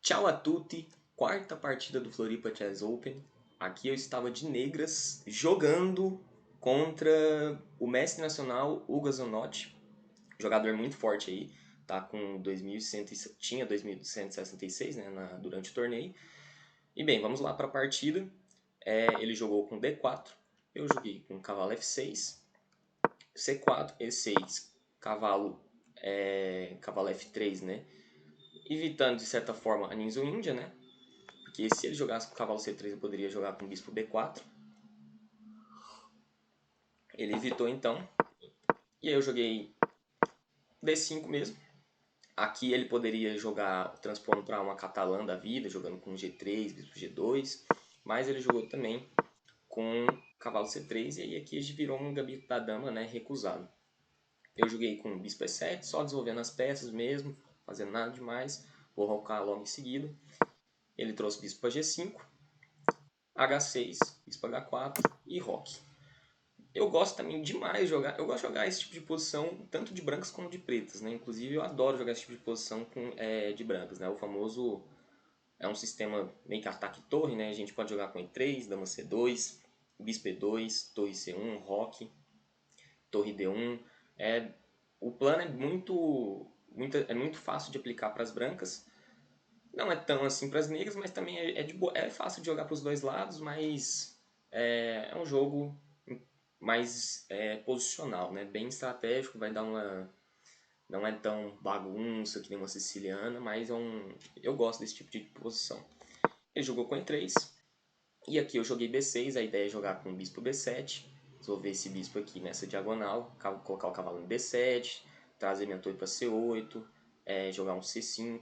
Ciao a tutti, quarta partida do Floripa Chess Open. Aqui eu estava de negras jogando contra o mestre nacional Hugo Zanotti, jogador muito forte aí, tá com 2100, tinha 2166 né, durante o torneio. E bem, vamos lá para a partida. Ele jogou com D4, eu joguei com cavalo F6, C4, E6, cavalo F3, né? Evitando de certa forma a Ninja Índia, né? Porque se ele jogasse com o cavalo C3, eu poderia jogar com o bispo B4. Ele evitou então. E aí eu joguei D5 mesmo. Aqui ele poderia jogar transpondo para uma catalã da vida, jogando com G3, bispo G2. Mas ele jogou também com cavalo C3 e aí aqui virou um gambito da dama, né, recusado. Eu joguei com bispo E7, só desenvolvendo as peças mesmo, fazendo nada demais. Vou rocar logo em seguida. Ele trouxe bispo para G5, H6, bispo H4 e roque. Eu gosto também demais de jogar. Eu gosto de jogar esse tipo de posição tanto de brancas como de pretas, né? Inclusive eu adoro jogar esse tipo de posição de brancas, né? O famoso é um sistema meio que ataque-torre, né? A gente pode jogar com E3, dama C2, bispo E2, torre C1, roque, torre D1. O plano é muito fácil de aplicar para as brancas. Não é tão assim para as negras, mas também é fácil de jogar para os dois lados, mas é um jogo mais posicional, né? Bem estratégico, vai dar uma... Não é tão bagunça que nem uma siciliana, mas eu gosto desse tipo de posição. Ele jogou com E3, e aqui eu joguei B6, a ideia é jogar com o bispo B7, desenvolver esse bispo aqui nessa diagonal, colocar o cavalo no B7, trazer minha torre para C8, jogar um C5.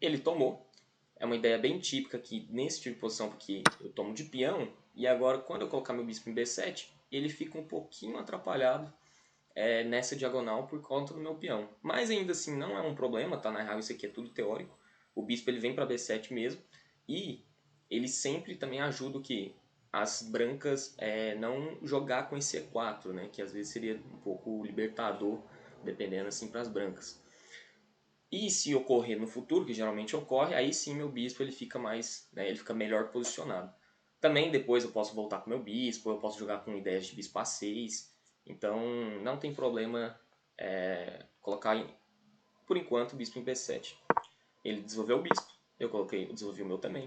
Ele tomou. É uma ideia bem típica aqui nesse tipo de posição, porque eu tomo de peão, e agora quando eu colocar meu bispo em B7, ele fica um pouquinho atrapalhado nessa diagonal por conta do meu peão. Mas ainda assim não é um problema, tá? Na real isso aqui é tudo teórico. O bispo ele vem para B7 mesmo, e ele sempre também ajuda o que? As brancas não jogar com esse E4, né? Que às vezes seria um pouco libertador, dependendo assim para as brancas. E se ocorrer no futuro, que geralmente ocorre, aí sim meu bispo ele fica mais, né, ele fica melhor posicionado. Também depois eu posso voltar com meu bispo, eu posso jogar com ideias de bispo A6, então não tem problema colocar, por enquanto, o bispo em B7. Ele desenvolveu o bispo, eu desenvolvi o meu também,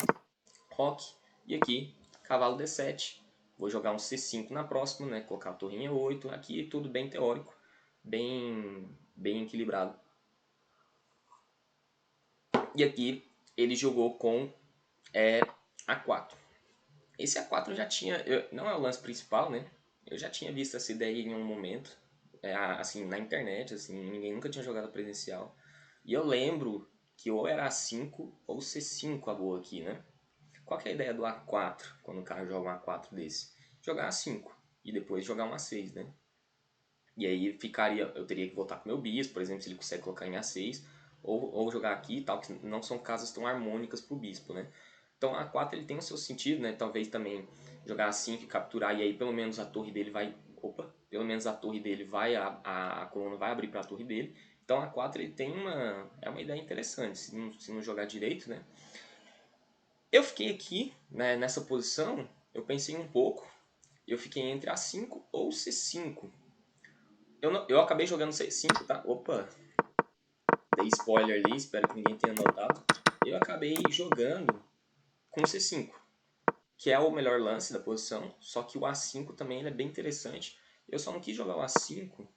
roque, e aqui cavalo D7, vou jogar um C5 na próxima, né, colocar a torrinha 8, aqui tudo bem teórico, bem equilibrado. E aqui ele jogou com A4. Esse A4 eu já tinha, não é o lance principal, né? Eu já tinha visto essa ideia em um momento, assim, na internet, assim, ninguém nunca tinha jogado presencial. E eu lembro que ou era A5 ou C5 a boa aqui, né? Qual que é a ideia do A4, quando o cara joga um A4 desse? Jogar A5 e depois jogar um A6, né? E aí eu teria que voltar com meu bispo, por exemplo, se ele consegue colocar em A6, ou jogar aqui e tal, que não são casas tão harmônicas para o bispo, né? Então A4 ele tem o seu sentido, né? Talvez também jogar A5 e capturar, e aí pelo menos a torre dele vai... Opa! Pelo menos a torre dele vai, a coluna vai abrir para a torre dele. Então A4 ele tem é uma ideia interessante, se não jogar direito, né? Eu fiquei aqui, né, nessa posição, eu pensei um pouco, eu fiquei entre A5 ou C5. Eu acabei jogando C5, tá? Opa! Dei spoiler ali, espero que ninguém tenha notado. Eu acabei jogando com C5, que é o melhor lance da posição, só que o A5 também ele é bem interessante. Eu só não quis jogar o A5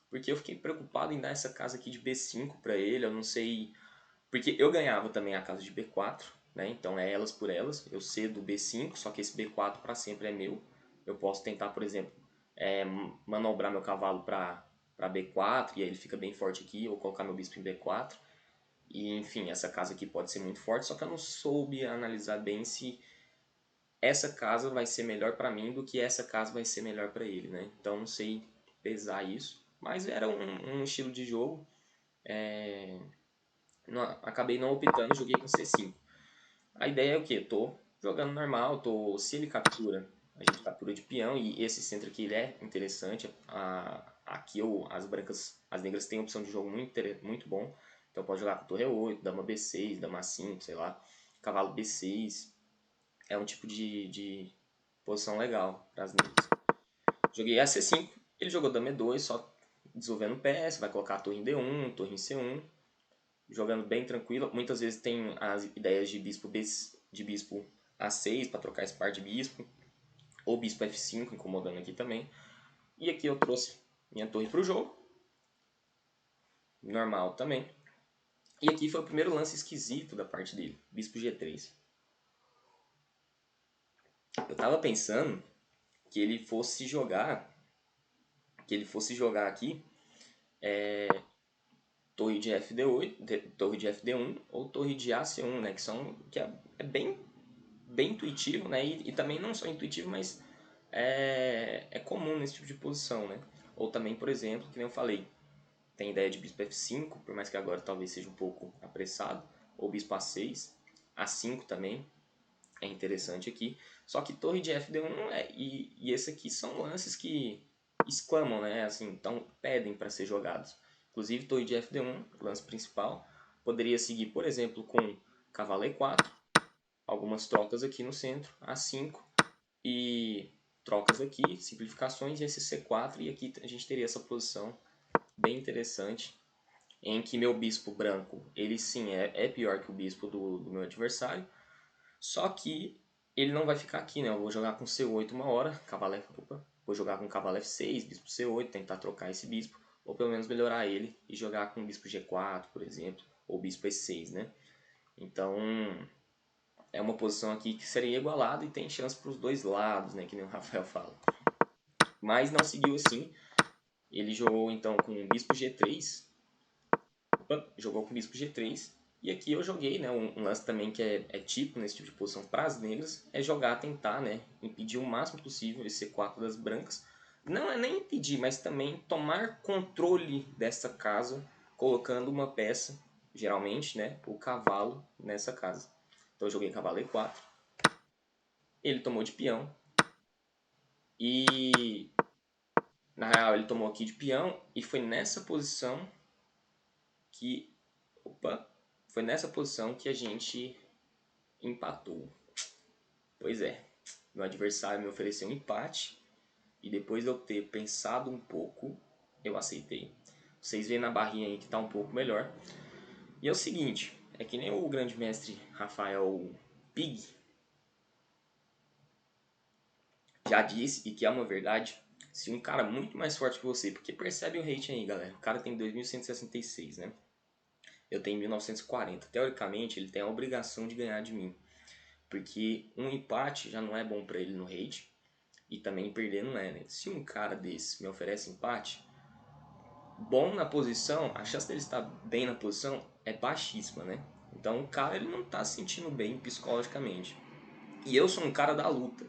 porque eu fiquei preocupado em dar essa casa aqui de B5 para ele, eu não sei... Porque eu ganhava também a casa de B4, né? Então é elas por elas, eu cedo B5, só que esse B4 para sempre é meu. Eu posso tentar, por exemplo, manobrar meu cavalo para B4 e aí ele fica bem forte aqui, ou colocar meu bispo em B4. E enfim, essa casa aqui pode ser muito forte, só que eu não soube analisar bem se essa casa vai ser melhor para mim do que essa casa vai ser melhor para ele, né? Então não sei pesar isso, mas era um estilo de jogo. Acabei não optando, joguei com C5. A ideia é o que? Tô jogando normal, se ele captura, a gente captura de peão, e esse centro aqui ele é interessante. Aqui as negras têm opção de jogo muito bom. Então pode jogar com torre E8, dama B6, dama A5, sei lá, cavalo B6. É um tipo de posição legal para as negras. Joguei a C5, ele jogou dama E2, só desenvolvendo peça, vai colocar a torre em D1, torre em C1, jogando bem tranquilo. Muitas vezes tem as ideias de bispo A6 para trocar esse par de bispo, ou bispo F5 incomodando aqui também. E aqui eu trouxe minha torre para o jogo, normal também. E aqui foi o primeiro lance esquisito da parte dele, bispo G3. Eu tava pensando que ele fosse jogar aqui torre de FD8, torre de FD1 ou torre de AC1, né, que é bem intuitivo, né, e também não só intuitivo, mas é comum nesse tipo de posição, né. Ou também, por exemplo, que nem eu falei, tem ideia de bispo F5, por mais que agora talvez seja um pouco apressado, ou bispo A6, A5 também é interessante aqui. Só que torre de FD1 e esse aqui são lances que exclamam, né? Assim, então pedem para ser jogados. Inclusive torre de FD1, lance principal, poderia seguir, por exemplo, com cavalo E4, algumas trocas aqui no centro, A5 e trocas aqui, simplificações e esse C4, e aqui a gente teria essa posição bem interessante em que meu bispo branco, ele sim é pior que o bispo do meu adversário, só que ele não vai ficar aqui, né? Eu vou jogar com C8 uma hora, vou jogar com cavalo F6, bispo C8, tentar trocar esse bispo, ou pelo menos melhorar ele e jogar com bispo G4, por exemplo, ou bispo E6, né? Então, é uma posição aqui que seria igualada e tem chance para os dois lados, né? Que nem o Rafael fala. Mas não seguiu assim. Ele jogou então com bispo G3. Jogou com bispo G3. E aqui eu joguei, né, um lance também que é tipo nesse tipo de posição para as negras, é jogar, tentar, né, impedir o máximo possível esse C4 das brancas. Não é nem impedir, mas também tomar controle dessa casa, colocando uma peça, geralmente, né, o cavalo nessa casa. Então eu joguei cavalo E4, ele tomou de peão, e na real ele tomou aqui de peão, e foi nessa posição que... Opa! Foi nessa posição que a gente empatou. Pois é, meu adversário me ofereceu um empate e depois de eu ter pensado um pouco, eu aceitei. Vocês veem na barrinha aí que tá um pouco melhor. E é o seguinte, é que nem o grande mestre Rafael Pig já disse, e que é uma verdade, se um cara muito mais forte que você, porque percebe o rating aí, galera, o cara tem 2166, né? Eu tenho 1940. Teoricamente, ele tem a obrigação de ganhar de mim. Porque um empate já não é bom para ele no rate. E também perder não é, né? Se um cara desse me oferece empate, bom na posição, a chance dele estar bem na posição é baixíssima, né? Então o cara ele não tá se sentindo bem psicologicamente. E eu sou um cara da luta.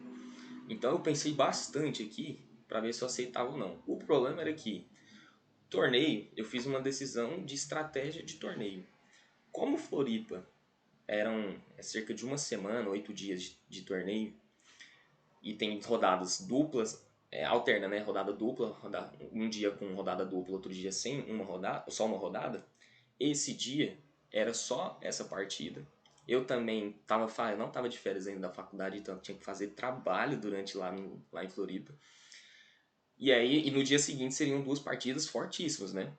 Então eu pensei bastante aqui para ver se eu aceitava ou não. O problema era que torneio, eu fiz uma decisão de estratégia de torneio. Como Floripa eram cerca de uma semana, 8 dias de torneio, e tem rodadas duplas, alterna, né? Rodada dupla, um dia com rodada dupla, outro dia sem uma rodada, só uma rodada. Esse dia era só essa partida. Eu também não estava de férias ainda da faculdade, então tinha que fazer trabalho durante lá em Floripa. E aí, e no dia seguinte seriam duas partidas fortíssimas, né?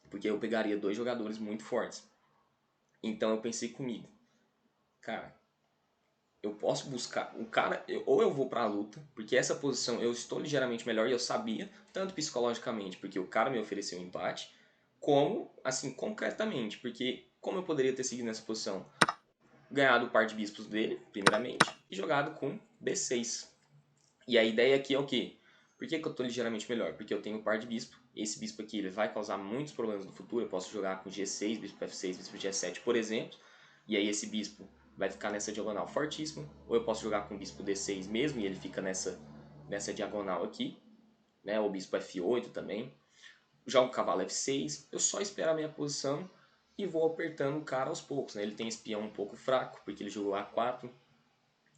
Porque eu pegaria dois jogadores muito fortes. Então eu pensei comigo, cara, eu posso buscar o cara, ou eu vou pra luta, porque essa posição eu estou ligeiramente melhor e eu sabia, tanto psicologicamente, porque o cara me ofereceu um empate, como, assim, concretamente, porque como eu poderia ter seguido nessa posição? Ganhado o par de bispos dele, primeiramente, e jogado com B6. E a ideia aqui é o quê? Por que eu estou ligeiramente melhor? Porque eu tenho um par de bispo, esse bispo aqui ele vai causar muitos problemas no futuro, eu posso jogar com G6, bispo F6, bispo G7, por exemplo, e aí esse bispo vai ficar nessa diagonal fortíssima, ou eu posso jogar com o bispo D6 mesmo e ele fica nessa diagonal aqui, né? O bispo F8 também. Jogo o cavalo F6, eu só espero a minha posição e vou apertando o cara aos poucos, né? Ele tem esse peão um pouco fraco, porque ele jogou A4,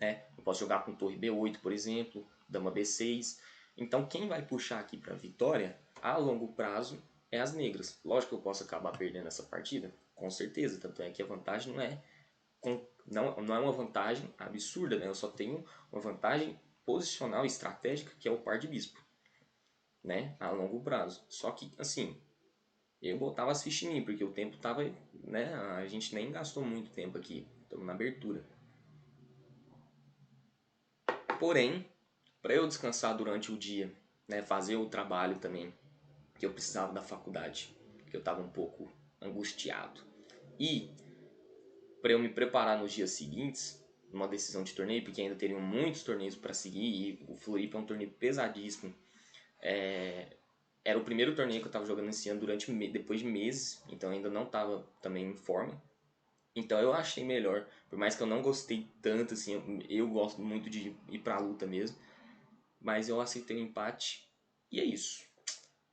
né? Eu posso jogar com torre B8, por exemplo, dama B6. Então quem vai puxar aqui para a vitória, a longo prazo, é as negras. Lógico que eu posso acabar perdendo essa partida, Com certeza, tanto é que a vantagem não é uma vantagem absurda, né? Eu só tenho uma vantagem posicional e estratégica, que é o par de bispo, né? A longo prazo. Só que, assim, eu botava as fichas em mim, porque o tempo tava, né? A gente nem gastou muito tempo aqui, estamos na abertura. Porém, para eu descansar durante o dia, né? Fazer o trabalho também, que eu precisava da faculdade, que eu estava um pouco angustiado. E para eu me preparar nos dias seguintes, numa decisão de torneio, porque ainda teriam muitos torneios para seguir e o Floripa é um torneio pesadíssimo. Era o primeiro torneio que eu estava jogando esse ano depois de meses, então ainda não estava também em forma. Então eu achei melhor, por mais que eu não gostei tanto, assim, eu gosto muito de ir pra luta mesmo, mas eu aceitei o empate e é isso,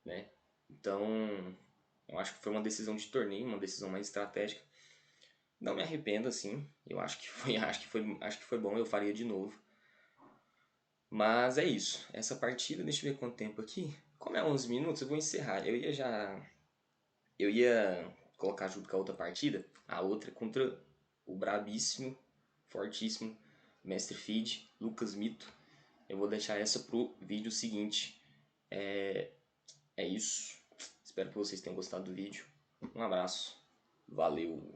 né? Então eu acho que foi uma decisão de torneio, uma decisão mais estratégica. Não me arrependo, assim. Eu acho que foi, acho que foi bom, eu faria de novo. Mas é isso. Essa partida, deixa eu ver quanto tempo aqui. Como é 11 minutos, eu vou encerrar. Eu ia colocar junto com a outra partida, a outra contra o brabíssimo, fortíssimo Mestre Feed, Lucas Mito. Eu vou deixar essa pro vídeo seguinte. É isso. Espero que vocês tenham gostado do vídeo. Um abraço. Valeu!